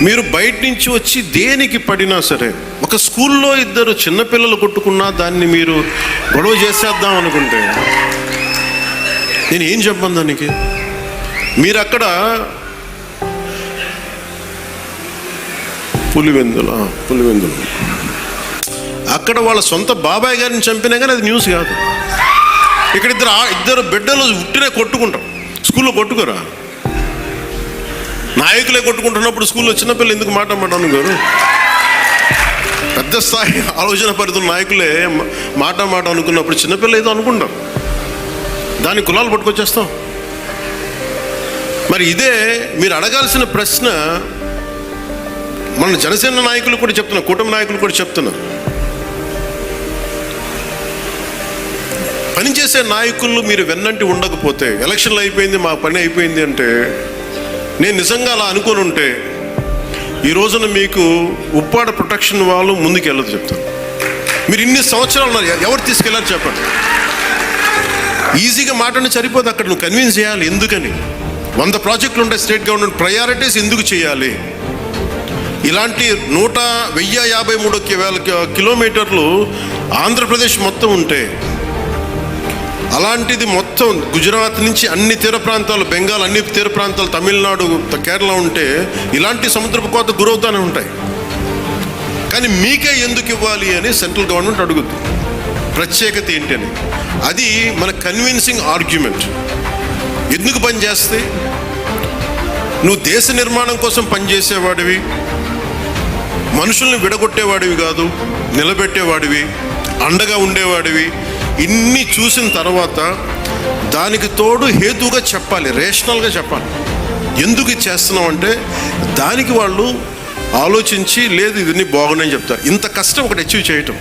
మీరు బయట నుంచి వచ్చి దేనికి పడినా సరే, ఒక స్కూల్లో ఇద్దరు చిన్నపిల్లలు కొట్టుకున్నా దాన్ని మీరు గొడవ చేసేద్దాం అనుకుంటే నేను ఏం చెప్పను దానికి? మీరు అక్కడ పులివెందులు అక్కడ వాళ్ళ సొంత బాబాయ్ గారిని చంపినా కానీ అది న్యూస్ కాదు. ఇక్కడ ఇద్దరు బిడ్డలు ఉట్టినే కొట్టుకుంటాం, స్కూల్లో కొట్టుకోరా? నాయకులే కొట్టుకుంటున్నప్పుడు స్కూల్లో చిన్నపిల్లలు ఎందుకు మాట అనుకోరు? పెద్ద స్థాయి ఆలోచన పరిధుల నాయకులే మాట అనుకున్నప్పుడు చిన్నపిల్లలు ఏదో అనుకుంటాం, దాని కులాలు పట్టుకొచ్చేస్తాం. మరి ఇదే మీరు అడగాల్సిన ప్రశ్న. మన జనసేన నాయకులు కూడా చెప్తున్నా, కూటమి నాయకులు కూడా చెప్తున్నా, పనిచేసే నాయకులు మీరు వెన్నంటి ఉండకపోతే, ఎలక్షన్లు అయిపోయింది మా పని అయిపోయింది అంటే, నేను నిజంగా అలా అనుకొని ఉంటే ఈ రోజున మీకు ఉప్పాడ ప్రొటెక్షన్ వాళ్ళు ముందుకు వెళ్ళదు చెప్తాను. మీరు ఇన్ని సంవత్సరాలు ఉన్నారు, ఎవరు తీసుకెళ్ళారు చెప్పండి? ఈజీగా మాట్లాడి సరిపోదు, అక్కడ నువ్వు కన్విన్స్ చేయాలి. ఎందుకని 100 ప్రాజెక్టులు ఉంటాయి స్టేట్ గవర్నమెంట్, ప్రయారిటీస్ ఎందుకు చేయాలి? ఇలాంటి 1053 కిలోమీటర్లు ఆంధ్రప్రదేశ్ మొత్తం ఉంటే, అలాంటిది మొత్తం గుజరాత్ నుంచి అన్ని తీర ప్రాంతాలు, బెంగాల్ అన్ని తీర ప్రాంతాలు, తమిళనాడు, కేరళ ఉంటే ఇలాంటి సముద్రపు కోత గురవుతూనే ఉంటాయి. కానీ మీకే ఎందుకు ఇవ్వాలి అని సెంట్రల్ గవర్నమెంట్ అడుగుద్ది. ప్రత్యేకత ఏంటని అది మన కన్విన్సింగ్ ఆర్గ్యుమెంట్. ఎందుకు పనిచేస్తే నువ్వు దేశ నిర్మాణం కోసం పనిచేసేవాడివి, మనుషుల్ని విడగొట్టేవాడివి కాదు, నిలబెట్టేవాడివి, అండగా ఉండేవాడివి. ఇన్ని చూసిన తర్వాత దానికి తోడు హేతుగా చెప్పాలి, రేషనల్గా చెప్పాలి. ఎందుకు ఇది చేస్తున్నావు అంటే దానికి వాళ్ళు ఆలోచించి లేదు ఇవన్నీ బాగున్నాయని చెప్తారు. ఇంత కష్టం ఒకటి అచీవ్ చేయటం.